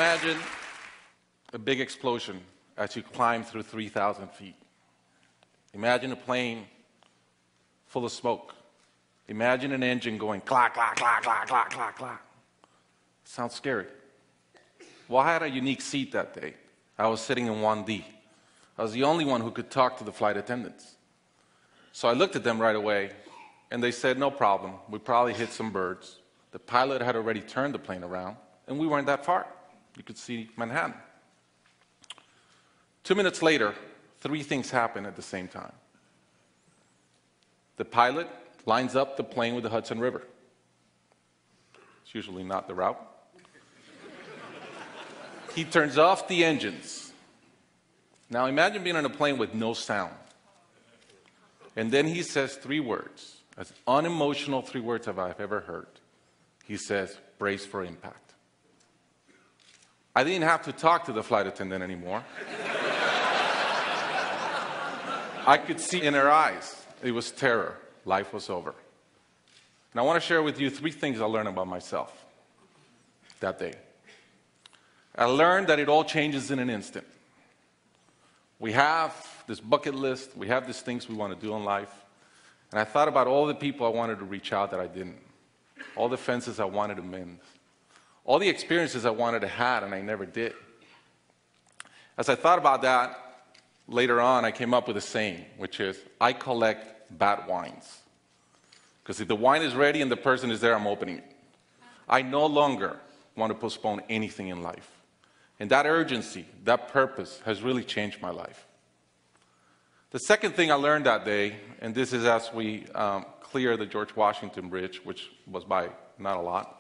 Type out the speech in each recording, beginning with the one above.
Imagine a big explosion as you climb through 3,000 feet. Imagine a plane full of smoke. Imagine an engine going clack, clack, clack, clack, clack, clack, clack. Sounds scary. Well, I had a unique seat that day. I was sitting in 1D. I was the only one who could talk to the flight attendants. So I looked at them right away, and they said, no problem. We probably hit some birds. The pilot had already turned the plane around, and we weren't that far. You could see Manhattan. 2 minutes later, 3 things happened at the same time. The pilot lines up the plane with the Hudson River. It's usually not the route. He turns off the engines. Now imagine being on a plane with no sound. And then he says 3 words, as unemotional 3 words as I've ever heard. He says, brace for impact. I didn't have to talk to the flight attendant anymore. I could see in her eyes, it was terror. Life was over. And I want to share with you 3 things I learned about myself that day. I learned that it all changes in an instant. We have this bucket list. We have these things we want to do in life. And I thought about all the people I wanted to reach out that I didn't. All the fences I wanted to mend. All the experiences I wanted to have and I never did. As I thought about that, later on I came up with a saying, which is, I collect bad wines. Because if the wine is ready and the person is there, I'm opening it. I no longer want to postpone anything in life. And that urgency, that purpose has really changed my life. The second thing I learned that day, and this is as we clear the George Washington Bridge, which was by not a lot.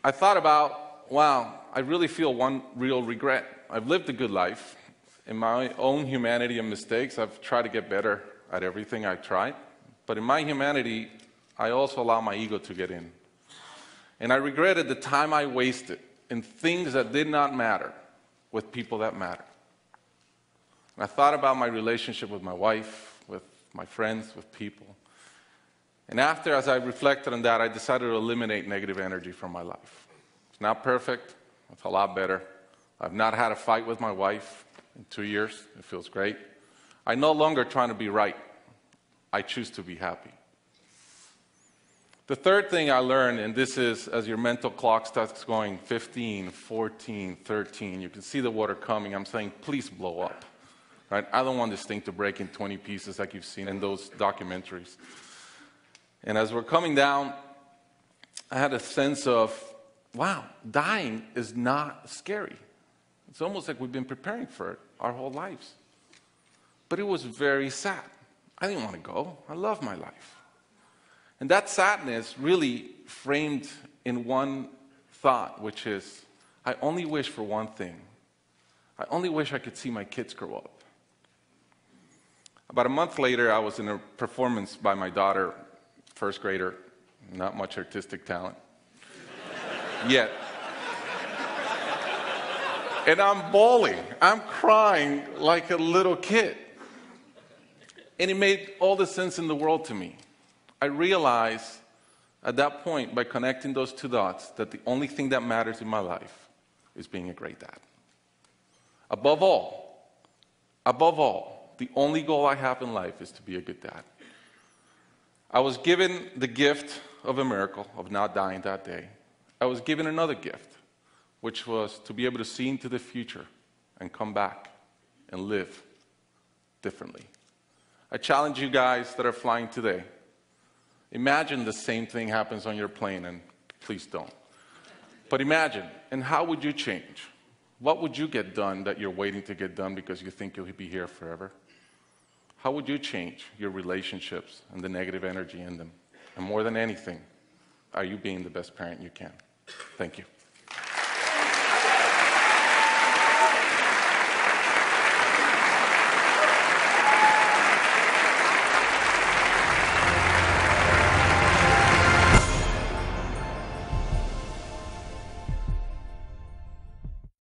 I thought about, wow, I really feel one real regret. I've lived a good life. In my own humanity and mistakes, I've tried to get better at everything I tried. But in my humanity, I also allow my ego to get in. And I regretted the time I wasted in things that did not matter with people that matter. And I thought about my relationship with my wife, with my friends, with people. And after, as I reflected on that, I decided to eliminate negative energy from my life. It's not perfect. It's a lot better. I've not had a fight with my wife in 2 years. It feels great. I'm no longer trying to be right. I choose to be happy. The third thing I learned, and this is as your mental clock starts going 15, 14, 13, you can see the water coming. I'm saying, please blow up. Right? I don't want this thing to break in 20 pieces like you've seen in those documentaries. And as we're coming down, I had a sense of, wow, dying is not scary. It's almost like we've been preparing for it our whole lives. But it was very sad. I didn't want to go. I love my life. And that sadness really framed in one thought, which is, I only wish for one thing. I only wish I could see my kids grow up. About a month later, I was in a performance by my daughter, first grader, not much artistic talent, yet. And I'm bawling, I'm crying like a little kid. And it made all the sense in the world to me. I realized at that point, by connecting those 2 dots, that the only thing that matters in my life is being a great dad. Above all, the only goal I have in life is to be a good dad. I was given the gift of a miracle of not dying that day. I was given another gift, which was to be able to see into the future and come back and live differently. I challenge you guys that are flying today. Imagine the same thing happens on your plane, and please don't. But imagine, and how would you change? What would you get done that you're waiting to get done because you think you'll be here forever? How would you change your relationships and the negative energy in them? And more than anything, are you being the best parent you can? Thank you.